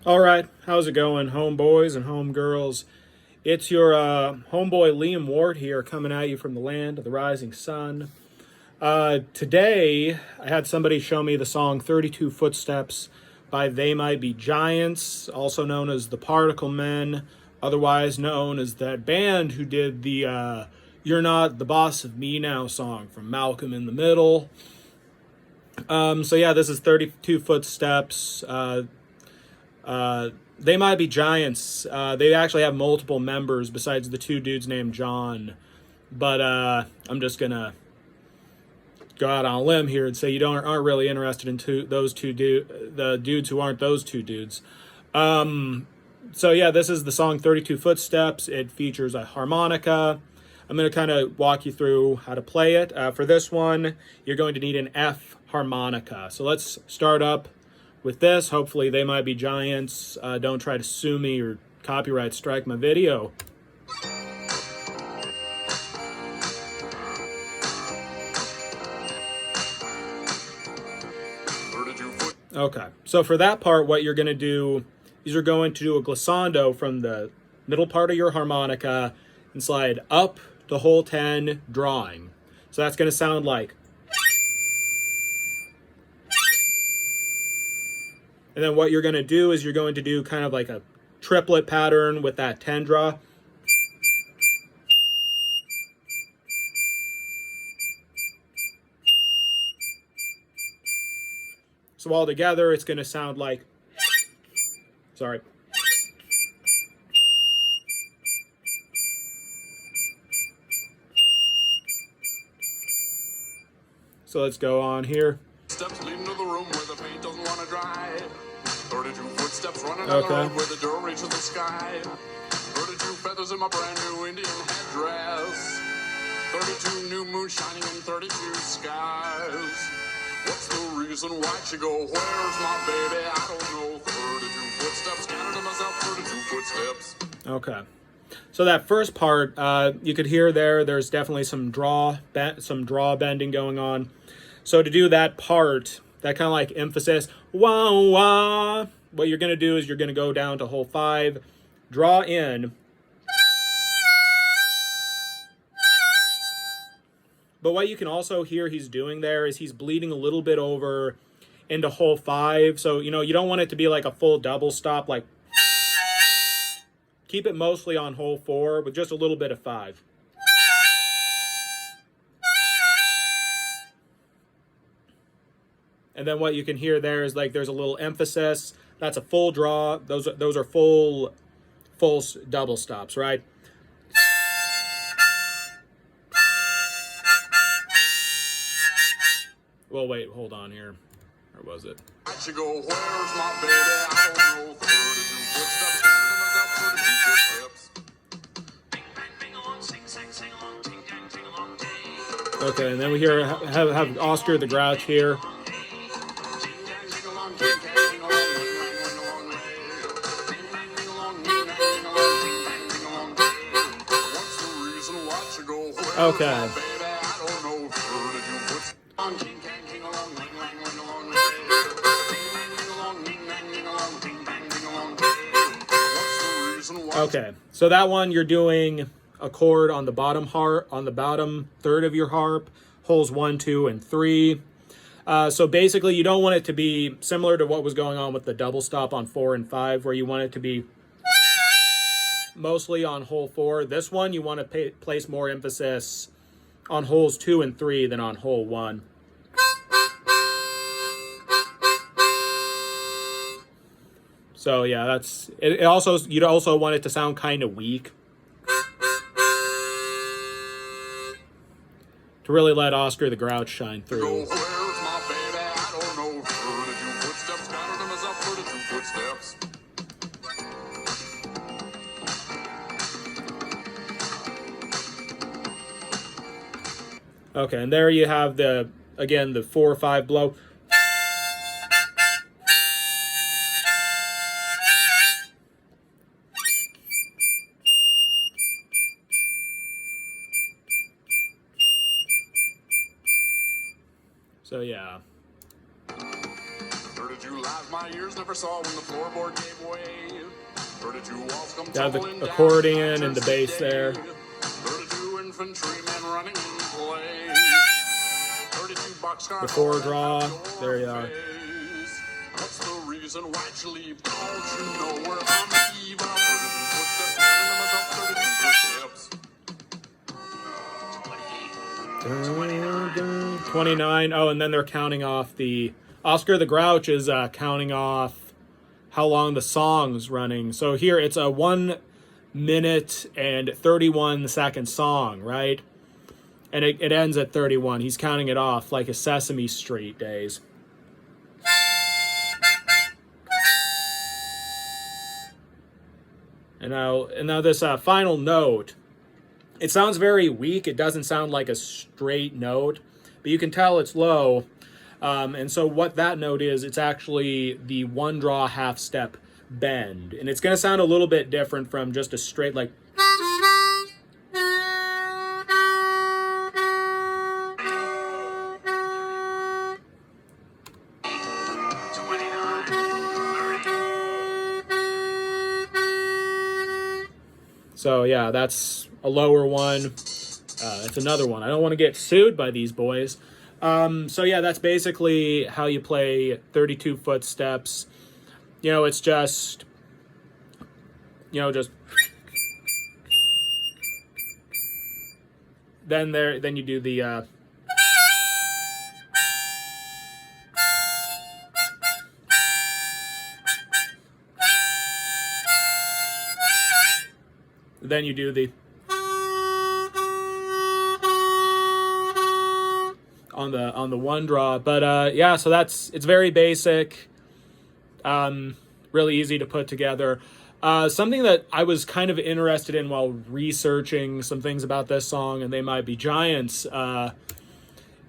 All right, how's it going, homeboys and homegirls? It's your homeboy Liam Ward here, coming at you from the land of the rising sun. Today, I had somebody show me the song 32 Footsteps by They Might Be Giants, also known as the Particle Men, otherwise known as that band who did the You're Not the Boss of Me Now song from Malcolm in the Middle. So yeah, this is 32 Footsteps. They Might Be Giants. They actually have multiple members besides the two dudes named John. But I'm just going to go out on a limb here and say you aren't really interested in the dudes who aren't those two dudes. So yeah, this is the song 32 Footsteps. It features a harmonica. I'm going to kind of walk you through how to play it. For this one, you're going to need an F harmonica. So let's start up with this. Hopefully They Might Be Giants don't try to sue me or copyright strike my video. Okay, so for that part, what you're going to do is you're going to do a glissando from the middle part of your harmonica and slide up to hole 10, drawing. So that's going to sound like. And then what you're going to do is you're going to do kind of like a triplet pattern with that 10 draw. So all together, it's going to sound like, sorry. So let's go on here. Steps leading to the room where the paint doesn't want to dry. 32 footsteps running down the road where the door reaches the sky. 32 feathers in my brand new Indian headdress. 32 new moons shining in 32 skies. What's the reason why she go? Where's my baby? I don't know. 32 footsteps, counted to myself. 32 footsteps. Okay. So that first part, you could hear there's definitely some draw bending going on. So to do that part, that kind of like emphasis, wah, wah, what you're going to do is you're going to go down to hole 5, draw in. But what you can also hear he's doing there is he's bleeding a little bit over into hole 5. So, you don't want it to be like a full double stop, like keep it mostly on hole 4 with just a little bit of 5. And then what you can hear there is like there's a little emphasis. That's a full draw. Those are full double stops, right? Well, wait, hold on here. Where was it? I should go, where's my baby? I don't know. 32 footsteps, counted to myself. 32 footsteps. Okay, and then we have Oscar the Grouch here. Okay. Okay, so that one you're doing a chord on the bottom third of your harp, holes 1, 2, and 3. So basically, you don't want it to be similar to what was going on with the double stop on 4 and 5, where you want it to be mostly on hole 4. This one, you want to place more emphasis on holes 2 and 3 than on hole 1. So yeah, that's it. Also, you'd also want it to sound kind of weak to really let Oscar the Grouch shine through. Okay, and there you have the 4-5 blow. So yeah. 32 32 lies my ears never saw when the floorboard gave way. 32 walls come Got the tumbling down. accordion and the bass there. 32 infantrymen running in play. 32 boxcar Before draw, there you are. What's the reason why'd you leave? Don't you know we're on the eve of 32 footsteps, running myself 32 footsteps. 29. Oh, and then they're counting off the... Oscar the Grouch is counting off how long the song's running. So here it's a 1 minute and 31 second song, right? And it ends at 31. He's counting it off like a Sesame Street days. And now this final note, it sounds very weak. It doesn't sound like a straight note, but you can tell it's low. And so what that note is, it's actually the 1 draw half step bend. And it's going to sound a little bit different from just a straight like... So yeah, that's a lower one. That's another one. I don't want to get sued by these boys. So yeah, that's basically how you play 32 footsteps. You know, it's just, just then you do the then you do the on the 1 draw. But yeah, so it's very basic, really easy to put together. Something that I was kind of interested in while researching some things about this song, and They Might Be Giants,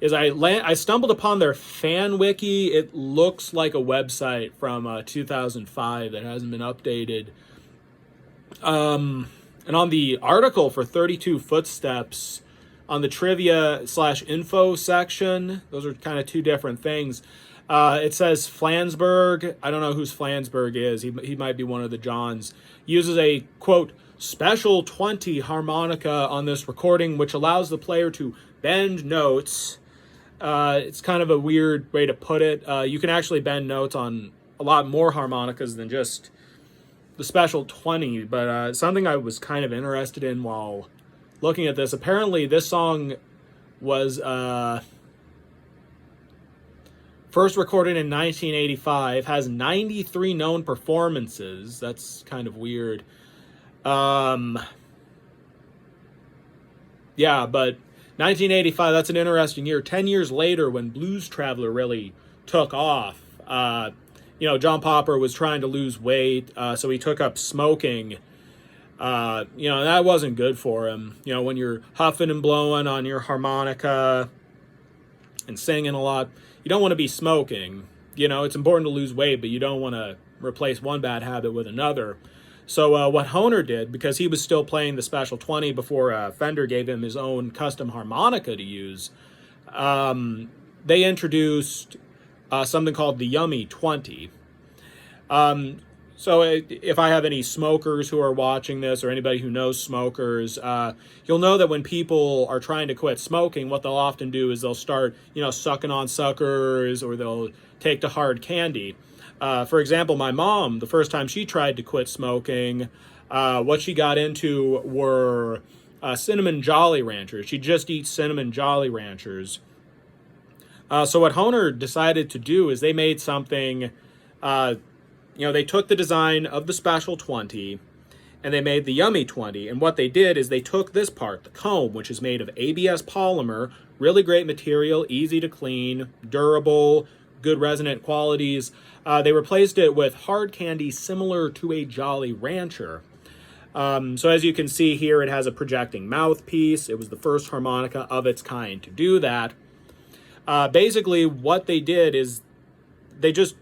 is I stumbled upon their fan wiki. It looks like a website from 2005 that hasn't been updated. And on the article for 32 Footsteps, on the trivia/info section, those are kind of two different things. It says Flansburgh. I don't know who Flansburgh is. He might be one of the Johns. Uses a, quote, special 20 harmonica on this recording, which allows the player to bend notes. It's kind of a weird way to put it. You can actually bend notes on a lot more harmonicas than just the special 20, but something I was kind of interested in while looking at this. Apparently, this song was first recorded in 1985, has 93 known performances. That's kind of weird. Yeah, but 1985, that's an interesting year. 10 years later, when Blues Traveler really took off, John Popper was trying to lose weight, so he took up smoking. That wasn't good for him. When you're huffing and blowing on your harmonica and singing a lot, you don't want to be smoking. It's important to lose weight, but you don't want to replace one bad habit with another. So what Hohner did, because he was still playing the Special 20 before Fender gave him his own custom harmonica to use, they introduced something called the Yummy 20. So if I have any smokers who are watching this, or anybody who knows smokers, you'll know that when people are trying to quit smoking, what they'll often do is they'll start, sucking on suckers, or they'll take to hard candy. For example, my mom, the first time she tried to quit smoking, what she got into were cinnamon Jolly Ranchers. She'd just eat cinnamon Jolly Ranchers. So what Hohner decided to do is they made something, they took the design of the Special 20 and they made the Yummy 20. And what they did is they took this part, the comb, which is made of ABS polymer, really great material, easy to clean, durable, good resonant qualities. They replaced it with hard candy similar to a Jolly Rancher. So as you can see here, it has a projecting mouthpiece. It was the first harmonica of its kind to do that. Basically, what they did is they just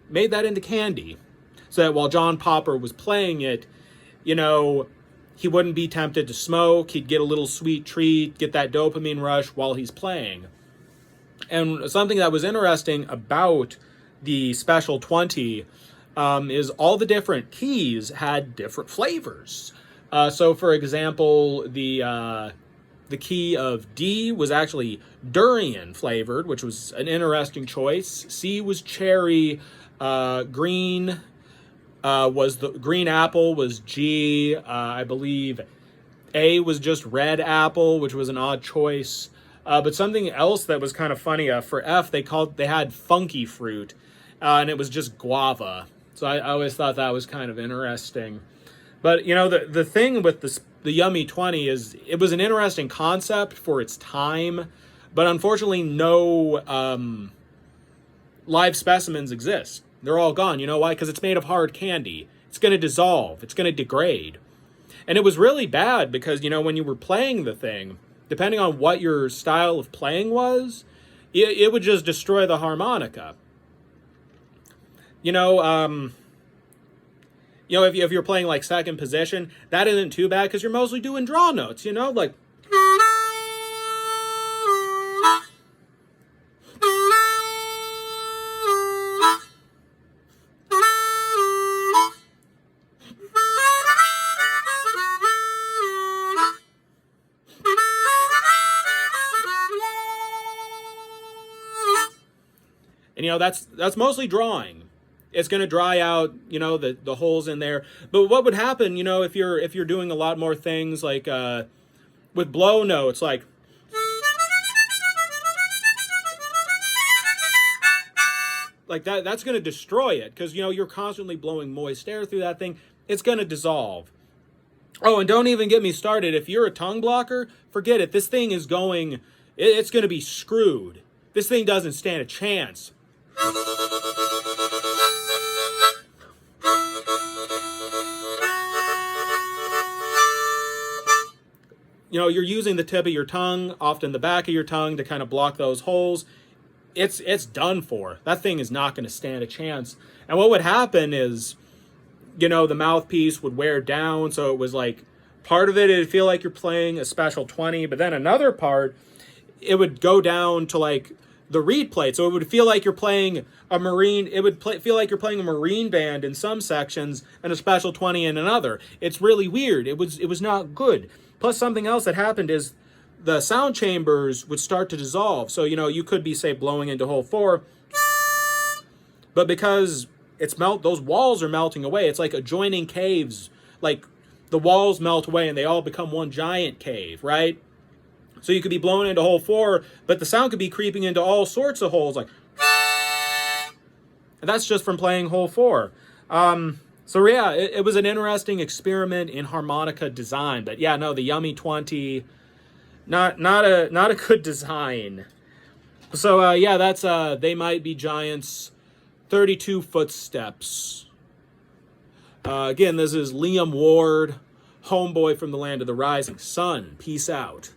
made that into candy, so that while John Popper was playing it, he wouldn't be tempted to smoke. He'd get a little sweet treat, get that dopamine rush while he's playing. And something that was interesting about the Special 20 is all the different keys had different flavors. So, for example, the key of D was actually durian flavored, which was an interesting choice. C was cherry. Green was the green apple was G. I believe A was just red apple, which was an odd choice. But something else that was kind of funny, for F, they had funky fruit, and it was just guava. So I always thought that was kind of interesting. But, you know, the thing with the Yummy 20 is it was an interesting concept for its time, but unfortunately no live specimens exist. They're all gone. You know why? Because it's made of hard candy. It's going to dissolve. It's going to degrade. And it was really bad because, you know, when you were playing the thing, depending on what your style of playing was, it would just destroy the harmonica. You know, if you're playing like second position, that isn't too bad because you're mostly doing draw notes, you know, like. And, you know, that's mostly drawing. It's going to dry out, you know, the holes in there. But what would happen, you know, if you're doing a lot more things like with blow notes, like that's going to destroy it because, you know, you're constantly blowing moist air through that thing. It's going to dissolve. Oh, and don't even get me started. If you're a tongue blocker, forget it. This thing is going, it's going to be screwed. This thing doesn't stand a chance. You know, you're using the tip of your tongue, often the back of your tongue, to kind of block those holes. It's done for. That thing is not going to stand a chance. And what would happen is, you know, the mouthpiece would wear down, so it was like part of it'd feel like you're playing a Special 20, but then another part, it would go down to like the reed plate, so it would feel like you're playing a marine. It would feel like you're playing a marine band in some sections and a Special 20 in another. It's really weird. It was not good. Plus, something else that happened is the sound chambers would start to dissolve. So, you know, you could be, say, blowing into hole 4, but because those walls are melting away. It's like adjoining caves. Like the walls melt away and they all become one giant cave, right? So you could be blowing into hole 4, but the sound could be creeping into all sorts of holes, like. And that's just from playing hole 4. So yeah, it was an interesting experiment in harmonica design. But yeah, no, the Yummy 20, not a good design. So yeah, that's They Might Be Giants, 32 Footsteps. Again, this is Liam Ward, homeboy from the land of the rising sun. Peace out.